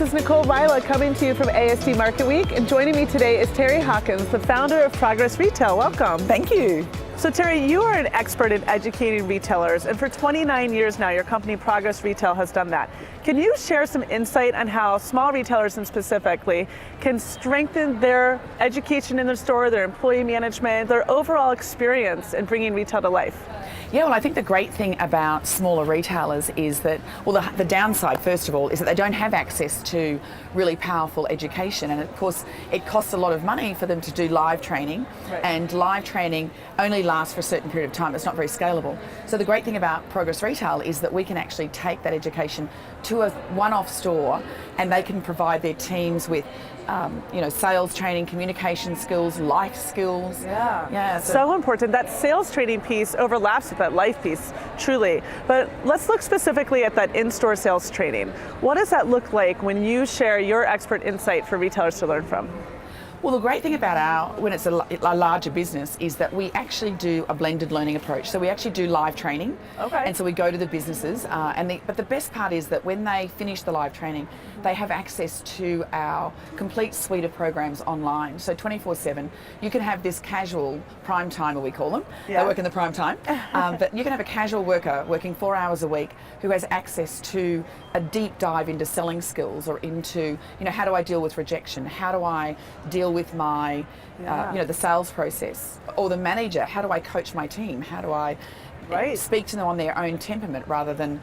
This is Nicole Reyhle coming to you from ASD Market Week, and joining me today is Terry Hawkins, the founder of Progress Retail. Welcome. Thank you. So Terry, you are an expert in educating retailers, and for 29 years now, your company Progress Retail has done that. Can you share some insight on how small retailers and specifically can strengthen their education in their store, their employee management, their overall experience in bringing retail to life? Yeah, well, I think the great thing about smaller retailers is that, well, the downside, first of all, is that they don't have access to really powerful education. And of course, it costs a lot of money for them to do live training. Right. And live training only lasts for a certain period of time. It's not very scalable. So the great thing about Progress Retail is that we can actually take that education to a one-off store, and they can provide their teams with sales training, communication skills, life skills. Yeah. So important. That sales training piece overlaps with that life piece, truly. But let's look specifically at that in-store sales training. What does that look like when you share your expert insight for retailers to learn from? Well, the great thing about when it's a larger business is that we actually do a blended learning approach. So we actually do live training. Okay. And so we go to the businesses, but the best part is that when they finish the live training, they have access to our complete suite of programs online. So 24/7, you can have this casual prime timer, we call them. Yeah. They work in the prime time. But you can have a casual worker working 4 hours a week who has access to a deep dive into selling skills, or into, how do I deal with rejection? How do I deal with my, the sales process? Or the manager, how do I coach my team? How do I speak to them on their own temperament rather than,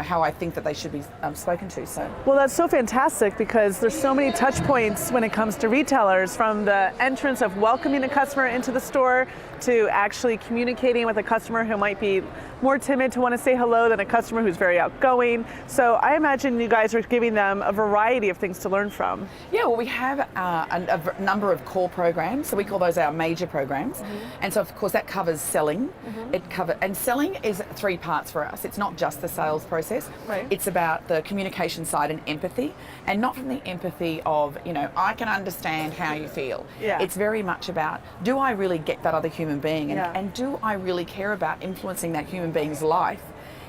how I think that they should be spoken to? So. Well, that's so fantastic, because there's so many touch points when it comes to retailers, from the entrance of welcoming a customer into the store to actually communicating with a customer who might be more timid to want to say hello than a customer who's very outgoing. So I imagine you guys are giving them a variety of things to learn from. Yeah, well, we have a number of core programs, so we call those our major programs. Mm-hmm. And so of course that covers selling. Mm-hmm. And selling is 3 parts for us. It's not just the sales process. Right. It's about the communication side and empathy, and not from the empathy of, I can understand how you feel. Yeah. It's very much about, do I really get that other human being? Yeah. And do I really care about influencing that human being's life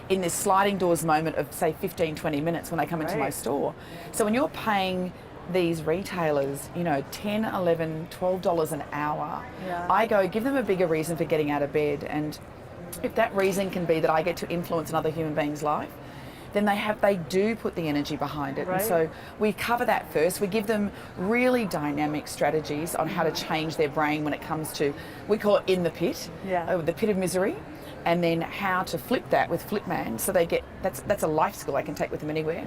in this sliding doors moment of, say, 15, 20 minutes when they come into my store? So when you're paying these retailers, $10, $11, $12 an hour, I go, give them a bigger reason for getting out of bed. And if that reason can be that I get to influence another human being's life, then they do put the energy behind it. Right. And so we cover that first. We give them really dynamic strategies on how to change their brain when it comes to, we call it in the pit, the pit of misery, and then how to flip that with Flipman, so they get, that's a life skill I can take with them anywhere.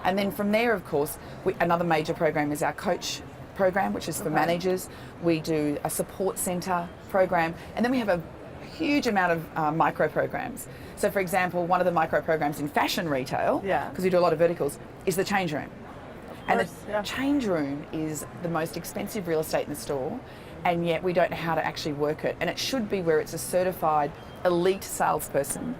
And then from there, of course, another major program is our coach program, which is for managers. We do a support centre program, and then we have a huge amount of micro programs. So for example, one of the micro programs in fashion retail, because we do a lot of verticals, is the change room. And the change room is the most expensive real estate in the store, and yet we don't know how to actually work it. And it should be where it's a certified elite salesperson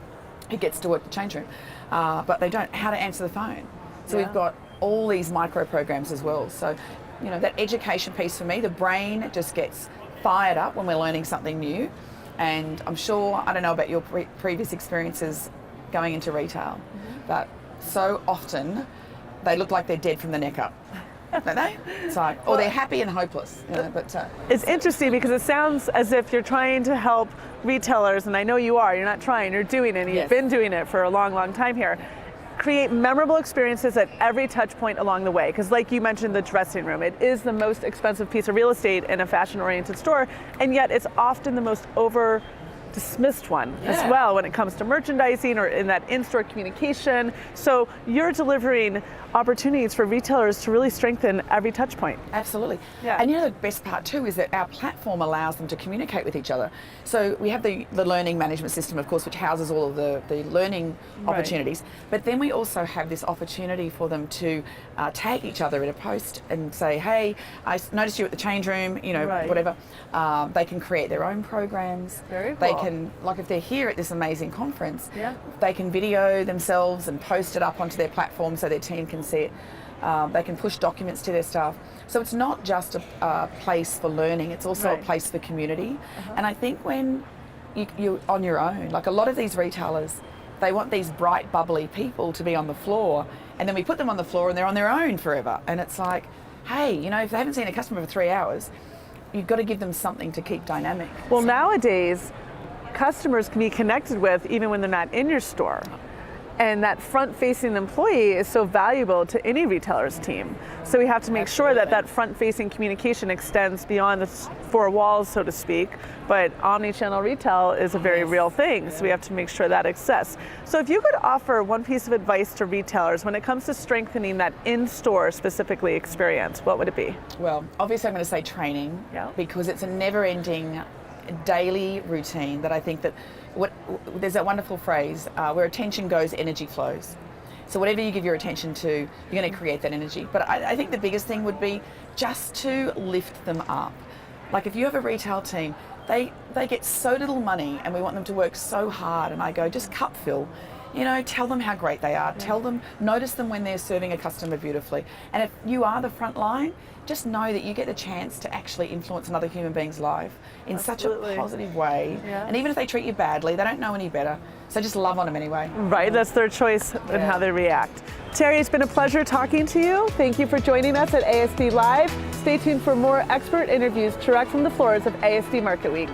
who gets to work the change room, but they don't how to answer the phone. So we've got all these micro programs as well. So, that education piece for me, the brain just gets fired up when we're learning something new. And I'm sure, I don't know about your previous experiences going into retail, but so often they look like they're dead from the neck up, don't they? It's like, or they're happy and hopeless. It's interesting, because it sounds as if you're trying to help retailers, and I know you are. You're not trying, you're doing it, and you've been doing it for a long, long time here. Create memorable experiences at every touch point along the way, because like you mentioned, the dressing room, it is the most expensive piece of real estate in a fashion-oriented store, and yet it's often the most dismissed one as well when it comes to merchandising or in that in-store communication. So you're delivering opportunities for retailers to really strengthen every touch point. Absolutely. Yeah. And the best part too is that our platform allows them to communicate with each other. So we have the learning management system, of course, which houses all of the learning opportunities. But then we also have this opportunity for them to tag each other in a post and say, hey, I noticed you at the change room, whatever. They can create their own programs. Very cool. They can, like if they're here at this amazing conference, they can video themselves and post it up onto their platform so their team can see it. They can push documents to their staff. So it's not just a place for learning, it's also a place for community. And I think when you're on your own, like a lot of these retailers, They want these bright, bubbly people to be on the floor, and then we put them on the floor and they're on their own forever. And it's like, hey, you know, if they haven't seen a customer for 3 hours, you've got to give them something to keep dynamic. Well, nowadays, customers can be connected with even when they're not in your store. And that front-facing employee is so valuable to any retailer's team. So we have to make sure that that front-facing communication extends beyond the four walls, so to speak. But omni-channel retail is a very real thing, so we have to make sure that exists. So if you could offer one piece of advice to retailers when it comes to strengthening that in-store specifically experience, what would it be? Well, obviously I'm going to say training, because it's a never-ending daily routine that I think that there's that wonderful phrase, where attention goes, energy flows. So whatever you give your attention to, you're going to create that energy. But I think the biggest thing would be just to lift them up. Like if you have a retail team, they get so little money and we want them to work so hard, and I go, just cup fill. You know, tell them how great they are. Tell them, notice them when they're serving a customer beautifully. And if you are the front line, just know that you get the chance to actually influence another human being's life in such a positive way. And even if they treat you badly, they don't know any better. So just love on them anyway. Right, that's their choice in how they react. Terry, it's been a pleasure talking to you. Thank you for joining us at ASD Live. Stay tuned for more expert interviews direct from the floors of ASD Market Week.